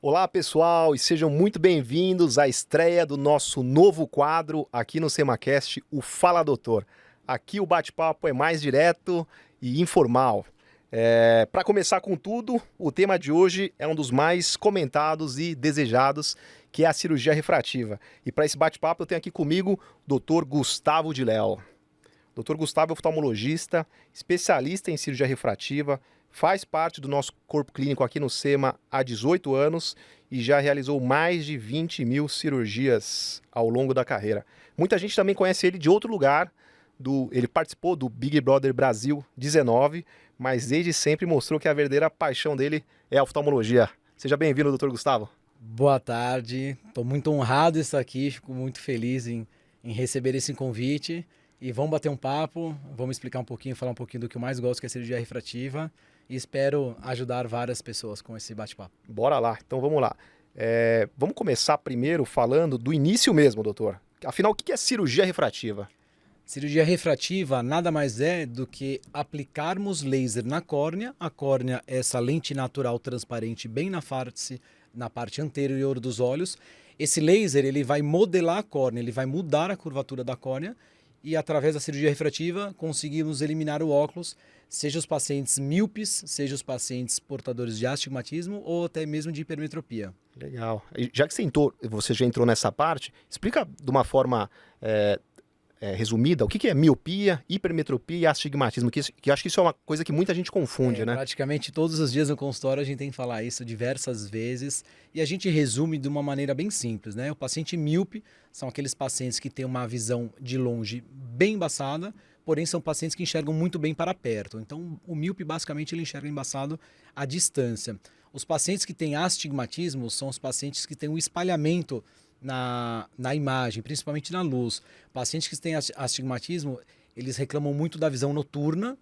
Olá pessoal e sejam muito bem-vindos à estreia do nosso novo quadro aqui no SemaCast, o Fala Doutor. Aqui o bate-papo é mais direto e informal. Para começar com tudo, o tema de hoje é um dos mais comentados e desejados, que é a cirurgia refrativa. E para esse bate-papo eu tenho aqui comigo o Dr. Gustavo de Léo. Dr. Gustavo é oftalmologista, especialista em cirurgia refrativa, faz parte do nosso corpo clínico aqui no SEMA há 18 anos e já realizou mais de 20 mil cirurgias ao longo da carreira. Muita gente também conhece ele de outro lugar, ele participou do Big Brother Brasil 19, mas desde sempre mostrou que a verdadeira paixão dele é a oftalmologia. Seja bem-vindo, Dr. Gustavo. Boa tarde, estou muito honrado de estar aqui, fico muito feliz em receber esse convite e vamos bater um papo, vamos explicar um pouquinho, falar um pouquinho do que eu mais gosto, que é a cirurgia refrativa, e espero ajudar várias pessoas com esse bate-papo. Bora lá, então vamos lá. Vamos começar primeiro falando do início mesmo, doutor. Afinal, o que é cirurgia refrativa? Cirurgia refrativa nada mais é do que aplicarmos laser na córnea. A córnea é essa lente natural transparente bem na parte anterior dos olhos. Esse laser ele vai modelar a córnea, ele vai mudar a curvatura da córnea e através da cirurgia refrativa conseguimos eliminar o óculos, seja os pacientes míopes, seja os pacientes portadores de astigmatismo ou até mesmo de hipermetropia. Legal. E já que você já entrou nessa parte, explica de uma forma resumida o que é miopia, hipermetropia e astigmatismo, que eu acho que isso é uma coisa que muita gente confunde, né? Praticamente todos os dias no consultório a gente tem que falar isso diversas vezes e a gente resume de uma maneira bem simples, né? O paciente míope são aqueles pacientes que têm uma visão de longe bem embaçada, porém são pacientes que enxergam muito bem para perto. Então o míope basicamente ele enxerga embaçado à distância. Os pacientes que têm astigmatismo são os pacientes que têm um espalhamento na imagem, principalmente na luz. Pacientes que têm astigmatismo, eles reclamam muito da visão noturna,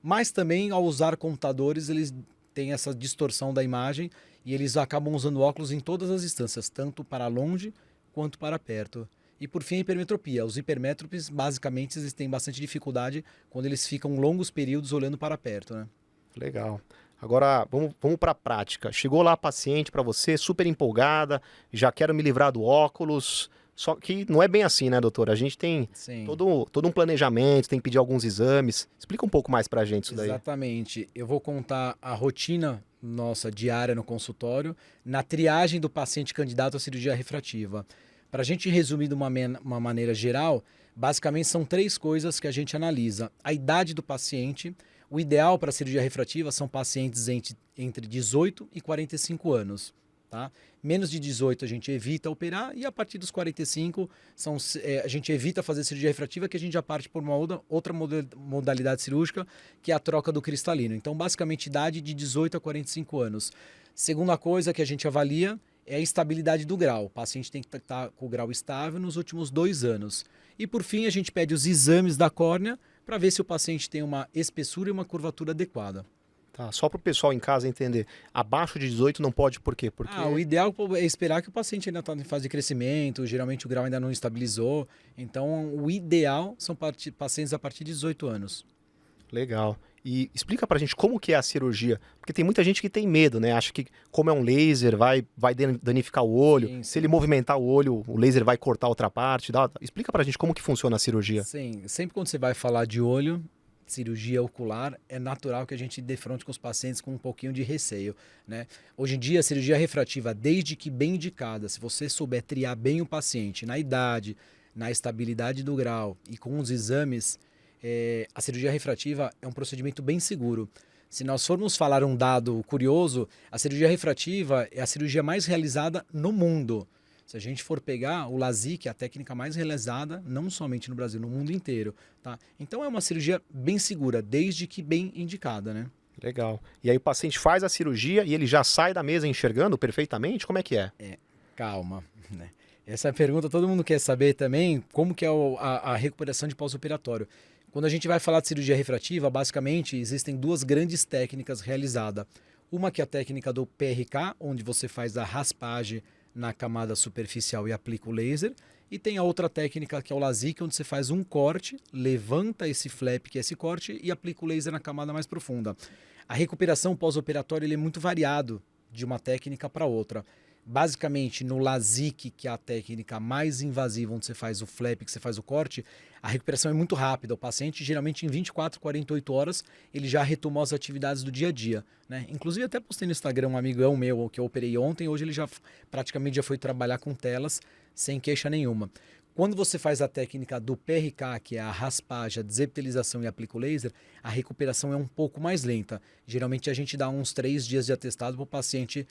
mas também ao usar computadores eles têm essa distorção da imagem e eles acabam usando óculos em todas as distâncias, tanto para longe quanto para perto. E por fim a hipermetropia. Os hipermétropes basicamente eles têm bastante dificuldade quando eles ficam longos períodos olhando para perto, né? Legal. Agora, vamos para a prática. Chegou lá a paciente para você, super empolgada, já quero me livrar do óculos. Só que não é bem assim, né, doutor? A gente tem todo um planejamento, tem que pedir alguns exames. Explica um pouco mais para a gente isso daí. Exatamente. Eu vou contar a rotina nossa diária no consultório, na triagem do paciente candidato à cirurgia refrativa. Para a gente resumir de uma maneira geral, basicamente são 3 coisas que a gente analisa. A idade do paciente. O ideal para a cirurgia refrativa são pacientes entre 18 e 45 anos. Tá? Menos de 18 a gente evita operar e a partir dos 45 a gente evita fazer cirurgia refrativa, que a gente já parte por uma outra modalidade cirúrgica, que é a troca do cristalino. Então, basicamente, idade de 18 a 45 anos. Segunda coisa que a gente avalia é a estabilidade do grau. O paciente tem que estar com o grau estável nos últimos 2 anos. E, por fim, a gente pede os exames da córnea para ver se o paciente tem uma espessura e uma curvatura adequada. Tá, só para o pessoal em casa entender, abaixo de 18 não pode por quê? Porque o ideal é esperar que o paciente ainda está em fase de crescimento, geralmente o grau ainda não estabilizou. Então, o ideal são pacientes a partir de 18 anos. Legal. E explica pra gente como que é a cirurgia, porque tem muita gente que tem medo, né? Acha que como é um laser vai danificar o olho, Sim. Se ele movimentar o olho, o laser vai cortar outra parte. Explica pra gente como que funciona a cirurgia. Sim, sempre quando você vai falar de olho, cirurgia ocular, é natural que a gente defronte com os pacientes com um pouquinho de receio, né? Hoje em dia, a cirurgia refrativa, desde que bem indicada, se você souber triar bem o paciente na idade, na estabilidade do grau e com os exames, a cirurgia refrativa é um procedimento bem seguro. Se nós formos falar um dado curioso, a cirurgia refrativa é a cirurgia mais realizada no mundo. Se a gente for pegar o LASIK, é a técnica mais realizada, não somente no Brasil, no mundo inteiro. Tá? Então é uma cirurgia bem segura, desde que bem indicada, né? Legal. E aí o paciente faz a cirurgia e ele já sai da mesa enxergando perfeitamente? Como é que é? Calma, né? Essa pergunta todo mundo quer saber também, como que é a recuperação de pós-operatório. Quando a gente vai falar de cirurgia refrativa, basicamente existem 2 grandes técnicas realizadas. Uma que é a técnica do PRK, onde você faz a raspagem na camada superficial e aplica o laser. E tem a outra técnica que é o LASIK, onde você faz um corte, levanta esse flap, que é esse corte, e aplica o laser na camada mais profunda. A recuperação pós-operatória é muito variado de uma técnica para outra. Basicamente, no LASIK, que é a técnica mais invasiva, onde você faz o flap, que você faz o corte, a recuperação é muito rápida. O paciente, geralmente, em 24, 48 horas, ele já retomou as atividades do dia a dia, né? Inclusive, até postei no Instagram, um amigão meu, que eu operei ontem, hoje ele já praticamente já foi trabalhar com telas, sem queixa nenhuma. Quando você faz a técnica do PRK, que é a raspagem, a desepitelização e aplica o laser, a recuperação é um pouco mais lenta. Geralmente a gente dá uns 3 dias de atestado para o paciente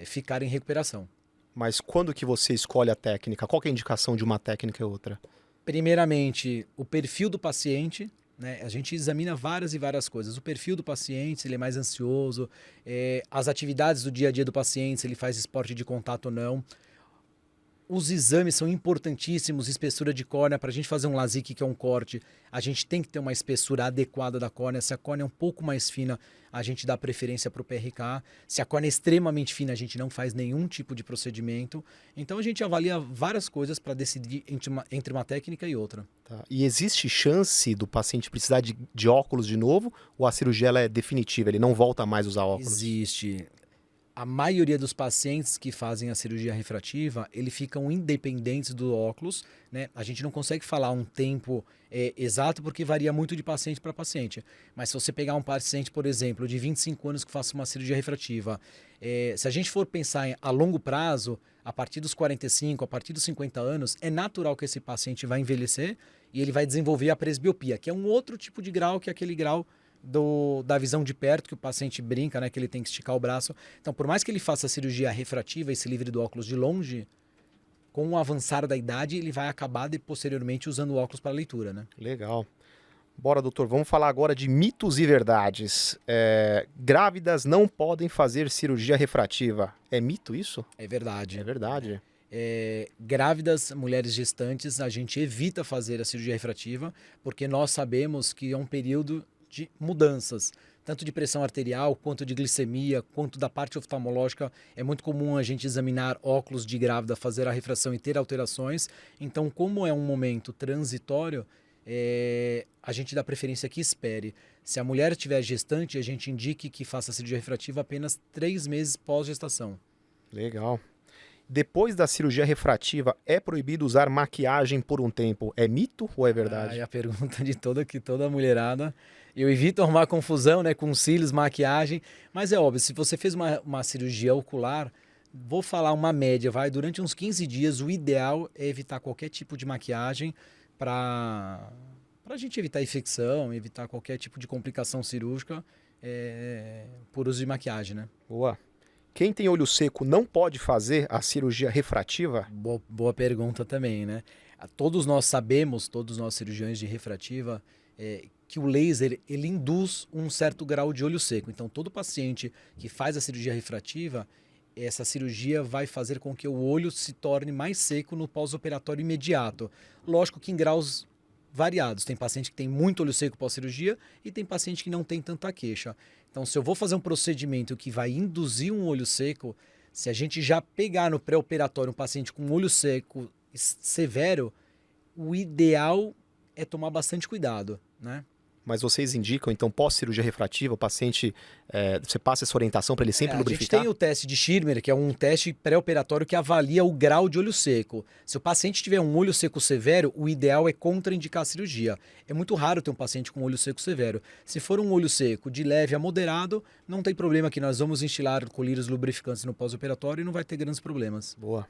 ficar em recuperação. Mas quando que você escolhe a técnica? Qual que é a indicação de uma técnica e outra? Primeiramente, o perfil do paciente, né? A gente examina várias e várias coisas. O perfil do paciente, se ele é mais ansioso, as atividades do dia a dia do paciente, se ele faz esporte de contato ou não. Os exames são importantíssimos, espessura de córnea. Para a gente fazer um LASIK, que é um corte, a gente tem que ter uma espessura adequada da córnea. Se a córnea é um pouco mais fina, a gente dá preferência para o PRK. Se a córnea é extremamente fina, a gente não faz nenhum tipo de procedimento. Então a gente avalia várias coisas para decidir entre uma técnica e outra. Tá. E existe chance do paciente precisar de óculos de novo? Ou a cirurgia ela é definitiva, ele não volta mais a usar óculos? Existe. A maioria dos pacientes que fazem a cirurgia refrativa, eles ficam independentes do óculos, né? A gente não consegue falar um tempo exato porque varia muito de paciente para paciente. Mas se você pegar um paciente, por exemplo, de 25 anos que faça uma cirurgia refrativa, se a gente for pensar a longo prazo, a partir dos 45, a partir dos 50 anos, é natural que esse paciente vai envelhecer e ele vai desenvolver a presbiopia, que é um outro tipo de grau, que é aquele grau da visão de perto, que o paciente brinca, né, que ele tem que esticar o braço. Então, por mais que ele faça a cirurgia refrativa e se livre do óculos de longe, com o avançar da idade, ele vai acabar posteriormente usando o óculos para leitura, né? Legal. Bora, doutor, vamos falar agora de mitos e verdades. Grávidas não podem fazer cirurgia refrativa. É mito isso? É verdade. É verdade. Grávidas, mulheres gestantes, a gente evita fazer a cirurgia refrativa, porque nós sabemos que é um período de mudanças, tanto de pressão arterial, quanto de glicemia, quanto da parte oftalmológica. É muito comum a gente examinar óculos de grávida, fazer a refração e ter alterações. Então, como é um momento transitório, a gente dá preferência que espere. Se a mulher estiver gestante, a gente indique que faça a cirurgia refrativa apenas 3 meses pós-gestação. Legal. Depois da cirurgia refrativa, é proibido usar maquiagem por um tempo. É mito ou é verdade? É a pergunta de toda mulherada. Eu evito arrumar confusão, né, com cílios, maquiagem, mas é óbvio, se você fez uma cirurgia ocular, vou falar uma média, durante uns 15 dias, o ideal é evitar qualquer tipo de maquiagem para a gente evitar infecção, evitar qualquer tipo de complicação cirúrgica por uso de maquiagem, né? Boa. Quem tem olho seco não pode fazer a cirurgia refrativa? Boa pergunta também, né? Todos nós sabemos, todos nós cirurgiões de refrativa, que o laser ele induz um certo grau de olho seco. Então, todo paciente que faz a cirurgia refrativa, essa cirurgia vai fazer com que o olho se torne mais seco no pós-operatório imediato. Lógico que em graus variados. Tem paciente que tem muito olho seco pós-cirurgia e tem paciente que não tem tanta queixa. Então, se eu vou fazer um procedimento que vai induzir um olho seco, se a gente já pegar no pré-operatório um paciente com olho seco severo, o ideal é tomar bastante cuidado, né? Mas vocês indicam, então, pós-cirurgia refrativa, o paciente, você passa essa orientação para ele sempre lubrificar? A gente tem o teste de Schirmer, que é um teste pré-operatório que avalia o grau de olho seco. Se o paciente tiver um olho seco severo, o ideal é contraindicar a cirurgia. É muito raro ter um paciente com olho seco severo. Se for um olho seco de leve a moderado, não tem problema que nós vamos instilar colírios lubrificantes no pós-operatório e não vai ter grandes problemas. Boa.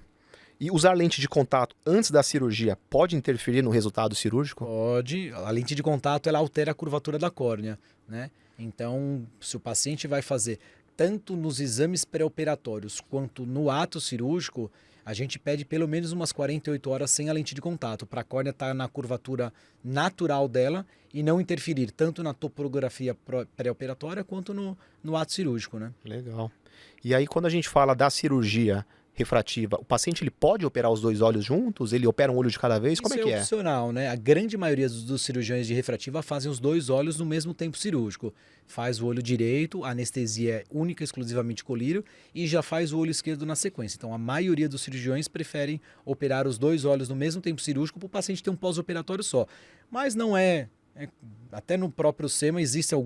E usar lente de contato antes da cirurgia pode interferir no resultado cirúrgico? Pode. A lente de contato ela altera a curvatura da córnea, né? Então, se o paciente vai fazer tanto nos exames pré-operatórios quanto no ato cirúrgico, a gente pede pelo menos umas 48 horas sem a lente de contato, para a córnea estar na curvatura natural dela e não interferir tanto na topografia pré-operatória quanto no ato cirúrgico, né? Legal. E aí, quando a gente fala da cirurgia refrativa, o paciente ele pode operar os 2 olhos juntos? Ele opera um olho de cada vez? Como é que Isso é opcional, né? A grande maioria dos cirurgiões de refrativa fazem os 2 olhos no mesmo tempo cirúrgico. Faz o olho direito, a anestesia é única, exclusivamente colírio, e já faz o olho esquerdo na sequência. Então, a maioria dos cirurgiões preferem operar os 2 olhos no mesmo tempo cirúrgico para o paciente ter um pós-operatório só. Mas não até no próprio SEMA existem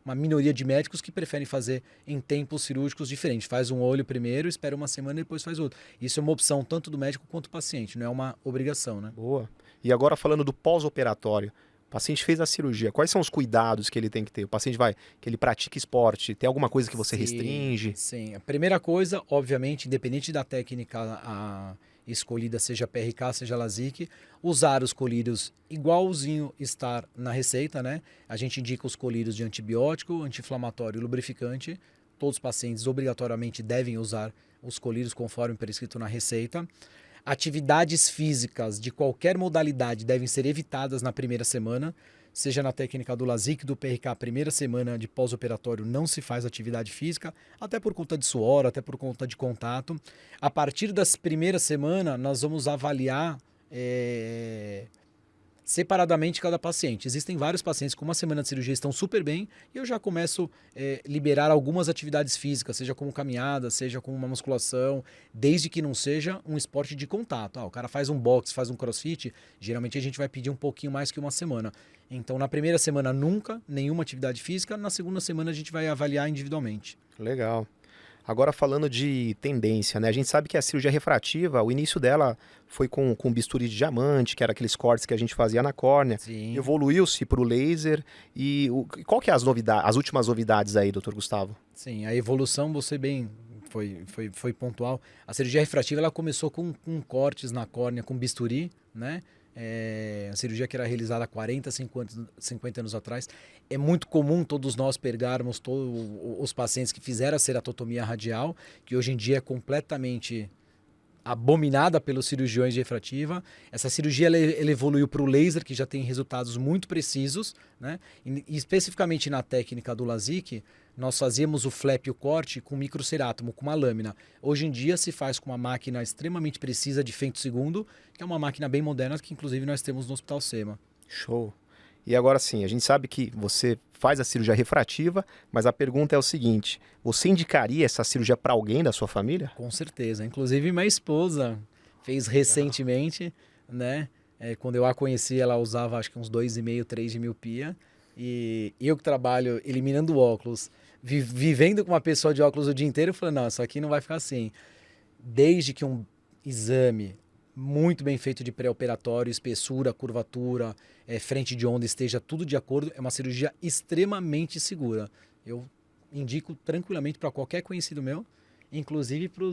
uma minoria de médicos que preferem fazer em tempos cirúrgicos diferentes. Faz um olho primeiro, espera uma semana e depois faz outro. Isso é uma opção tanto do médico quanto do paciente, não é uma obrigação, né? Boa. E agora falando do pós-operatório. O paciente fez a cirurgia, quais são os cuidados que ele tem que ter? O paciente que ele pratica esporte, tem alguma coisa que você restringe? Sim, a primeira coisa, obviamente, independente da técnica escolhida, seja PRK, seja LASIK, usar os colírios igualzinho estar na receita, né? A gente indica os colírios de antibiótico, anti-inflamatório e lubrificante. Todos os pacientes obrigatoriamente devem usar os colírios conforme prescrito na receita. Atividades físicas de qualquer modalidade devem ser evitadas na primeira semana, seja na técnica do LASIK, do PRK, primeira semana de pós-operatório não se faz atividade física, até por conta de suor, até por conta de contato. A partir das primeiras semanas, nós vamos avaliar separadamente cada paciente. Existem vários pacientes com uma semana de cirurgia estão super bem e eu já começo a liberar algumas atividades físicas, seja como caminhada, seja com uma musculação, desde que não seja um esporte de contato. O cara faz um boxe, faz um crossfit, geralmente a gente vai pedir um pouquinho mais que uma semana. Então, na primeira semana, nunca, nenhuma atividade física. Na segunda semana, a gente vai avaliar individualmente. Legal. Agora falando de tendência, né? A gente sabe que a cirurgia refrativa, o início dela foi com bisturi de diamante, que era aqueles cortes que a gente fazia na córnea. Sim. Evoluiu-se para o laser. E qual que é as últimas novidades aí, doutor Gustavo? Sim, a evolução, você bem foi pontual. A cirurgia refrativa ela começou com cortes na córnea com bisturi, né? A cirurgia que era realizada há 40, 50 anos atrás. É muito comum todos nós pegarmos todos os pacientes que fizeram a ceratotomia radial, que hoje em dia é completamente abominada pelos cirurgiões de refrativa. Essa cirurgia ela evoluiu para o laser, que já tem resultados muito precisos, né? E especificamente na técnica do LASIK, nós fazíamos o flap e o corte com microcerátomo, com uma lâmina. Hoje em dia se faz com uma máquina extremamente precisa de femtosegundo, que é uma máquina bem moderna que inclusive nós temos no Hospital SEMA. Show. E agora sim, a gente sabe que você faz a cirurgia refrativa, mas a pergunta é o seguinte, você indicaria essa cirurgia para alguém da sua família? Com certeza. Inclusive minha esposa fez recentemente, né? Quando eu a conheci, ela usava acho que uns 2,5, 3 de miopia. E eu que trabalho eliminando óculos, vivendo com uma pessoa de óculos o dia inteiro, eu falei, não, isso aqui não vai ficar assim. Desde que um exame muito bem feito de pré-operatório, espessura, curvatura, frente de onda esteja tudo de acordo, é uma cirurgia extremamente segura. Eu indico tranquilamente para qualquer conhecido meu, inclusive para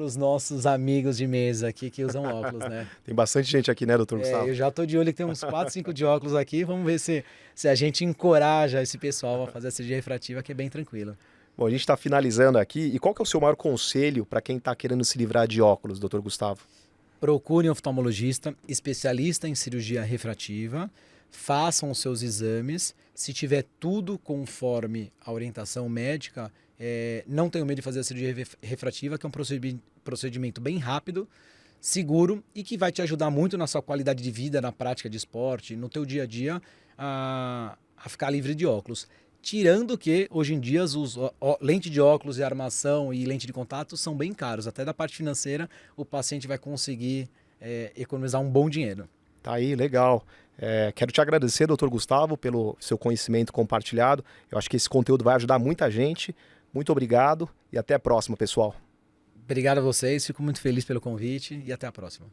os nossos amigos de mesa aqui que usam óculos, né? Tem bastante gente aqui, né, doutor Gustavo? Eu já tô de olho que tem uns 4, 5 de óculos aqui. Vamos ver se a gente encoraja esse pessoal a fazer a cirurgia refrativa, que é bem tranquilo. Bom, a gente está finalizando aqui. E qual que é o seu maior conselho para quem está querendo se livrar de óculos, doutor Gustavo? Procure um oftalmologista especialista em cirurgia refrativa. Façam os seus exames. Se tiver tudo conforme a orientação médica, não tenham medo de fazer a cirurgia refrativa, que é um procedimento bem rápido, seguro e que vai te ajudar muito na sua qualidade de vida, na prática de esporte, no teu dia a dia, a ficar livre de óculos. Tirando que, hoje em dia, lente de óculos e armação e lente de contato são bem caros. Até da parte financeira, o paciente vai conseguir economizar um bom dinheiro. Tá aí, legal. Quero te agradecer, doutor Gustavo, pelo seu conhecimento compartilhado. Eu acho que esse conteúdo vai ajudar muita gente. Muito obrigado e até a próxima, pessoal. Obrigado a vocês, fico muito feliz pelo convite e até a próxima.